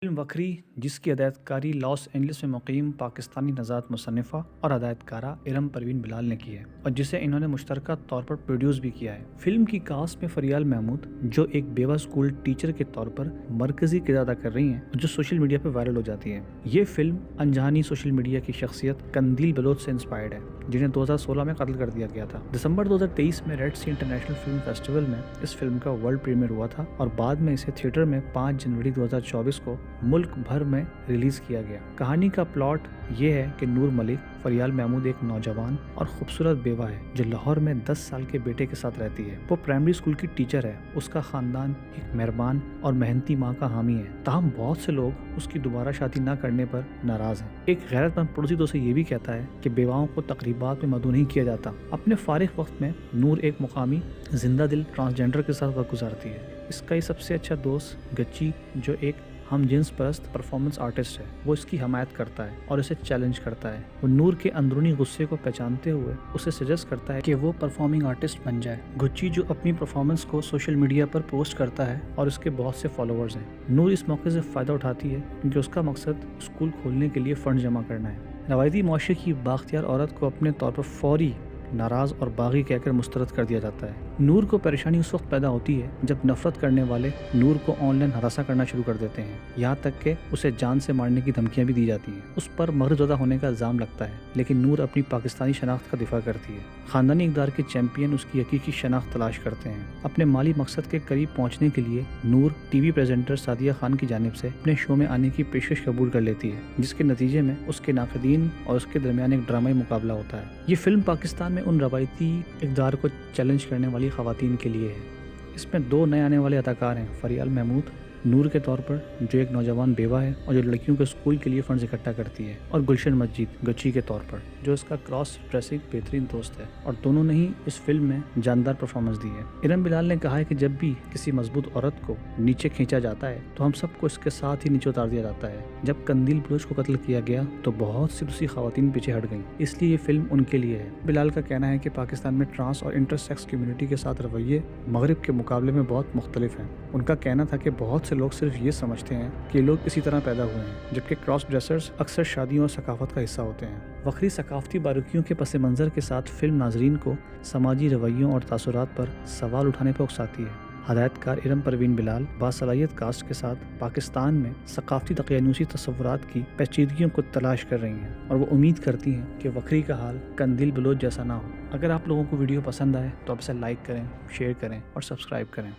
Film وکری، جس کی ہدایت کاری لاس اینجلس میں مقیم پاکستانی نژاد مصنفہ اور ہدایت کارہ ارم پروین بلال نے کی ہے اور جسے انہوں نے مشترکہ طور پر پروڈیوس بھی کیا ہے۔ فلم کی کاسٹ میں فریال محمود، جو ایک بیوہ اسکول ٹیچر کے طور پر مرکزی کردار ادا کر رہی ہیں، جو سوشل میڈیا پہ وائرل ہو جاتی ہے۔ یہ فلم انجانی سوشل میڈیا کی شخصیت قندیل بلوچ سے انسپائرڈ ہے، جنہیں 2016 میں قتل کر دیا گیا تھا۔ دسمبر 2023 میں ریڈ سی انٹرنیشنل فلم فیسٹیول میں اس فلم کا ورلڈ پریمیئر ہوا تھا اور بعد میں اسے تھیٹر میں 5 جنوری 2024 کو ملک بھر میں ریلیز کیا گیا۔ کہانی کا پلاٹ یہ ہے کہ نور ملک فریال محمود ایک نوجوان اور خوبصورت بیوہ ہے جو لاہور میں 10 سال کے بیٹے کے ساتھ رہتی ہے۔ وہ پرائمری اسکول کی ٹیچر ہے۔ اس کا خاندان ایک مہربان اور محنتی ماں کا حامی ہے، تاہم بہت سے لوگ اس کی دوبارہ شادی نہ کرنے پر ناراض ہیں۔ ایک غیرت مند پڑوسی تو اسے یہ بھی کہتا ہے کہ بیواؤں کو تقریبات میں مدعو نہیں کیا جاتا۔ اپنے فارغ وقت میں نور ایک مقامی زندہ دل ٹرانسجینڈر کے ساتھ وقت گزارتی ہے۔ اس کا سب سے اچھا دوست گچی، جو ایک ہم جنس پرست پرفارمنس آرٹسٹ ہے، وہ اس کی حمایت کرتا ہے اور اسے چیلنج کرتا ہے۔ وہ نور کے اندرونی غصے کو پہچانتے ہوئے اسے سجیسٹ کرتا ہے کہ وہ پرفارمنگ آرٹسٹ بن جائے۔ گچی، جو اپنی پرفارمنس کو سوشل میڈیا پر پوسٹ کرتا ہے اور اس کے بہت سے فالوورز ہیں۔ نور اس موقع سے فائدہ اٹھاتی ہے کیونکہ اس کا مقصد اسکول کھولنے کے لیے فنڈ جمع کرنا ہے۔ روایتی معاشرے کی بااختیار عورت کو اپنے طور پر فوری ناراض اور باغی کہہ کر مسترد کر دیا جاتا ہے۔ نور کو پریشانی اس وقت پیدا ہوتی ہے جب نفرت کرنے والے نور کو آن لائن ہراساں کرنا شروع کر دیتے ہیں، یہاں تک کہ اسے جان سے مارنے کی دھمکیاں بھی دی جاتی ہیں۔ اس پر مغرب زدہ ہونے کا الزام لگتا ہے، لیکن نور اپنی پاکستانی شناخت کا دفاع کرتی ہے۔ خاندانی اقدار کے چیمپئن اس کی حقیقی شناخت تلاش کرتے ہیں۔ اپنے مالی مقصد کے قریب پہنچنے کے لیے Noor T V presenter Sadia Khan کی جانب سے اپنے شو میں آنے کی پیشکش قبول کر لیتی ہے، جس کے نتیجے میں اس کے ناقدین اور اس کے درمیان ایک ڈرامائی مقابلہ ہوتا ہے۔ یہ فلم پاکستان میں ان روایتی اقدار کو چیلنج کرنے والی خواتین کے لیے ہے۔ اس میں 2 نئے آنے والے اداکار ہیں، فریال محمود نور کے طور پر، جو ایک نوجوان بیوہ ہے اور جو لڑکیوں کے اسکول کے لیے فنڈز اکٹھا کرتی ہے، اور گلشن مسجد گچی کے طور پر، جو اس کا کراس ڈریسنگ بہترین دوست ہے، اور دونوں نے ہی اس فلم میں جاندار پرفارمنس دی ہے۔ ارم بلال نے کہا ہے کہ جب بھی کسی مضبوط عورت کو نیچے کھینچا جاتا ہے تو ہم سب کو اس کے ساتھ ہی نیچے اتار دیا جاتا ہے۔ جب قندیل بلوچ کو قتل کیا گیا تو بہت سی دوسری خواتین پیچھے ہٹ گئیں، اس لیے یہ فلم ان کے لیے ہے۔ بلال کا کہنا ہے کہ پاکستان میں ٹرانس اور انٹر سیکس کمیونٹی کے ساتھ رویے مغرب کے مقابلے میں بہت مختلف ہیں۔ ان کا کہنا تھا کہ بہت سے لوگ صرف یہ سمجھتے ہیں کہ لوگ اسی طرح پیدا ہوئے ہیں، جبکہ کراس ڈریسرز اکثر شادیوں اور ثقافت کا حصہ ہوتے ہیں۔ وکری ثقافتی باریکیوں کے پس منظر کے ساتھ فلم ناظرین کو سماجی رویوں اور تاثرات پر سوال اٹھانے پر اکساتی ہے۔ ہدایت کار ارم پروین بلال باصلاحیت کاسٹ کے ساتھ پاکستان میں ثقافتی دقیانوسی تصورات کی پیچیدگیوں کو تلاش کر رہی ہیں، اور وہ امید کرتی ہیں کہ وکری کا حال قندیل بلوچ جیسا نہ ہو۔ اگر آپ لوگوں کو ویڈیو پسند آئے تو آپ اسے لائک کریں، شیئر کریں اور سبسکرائب کریں۔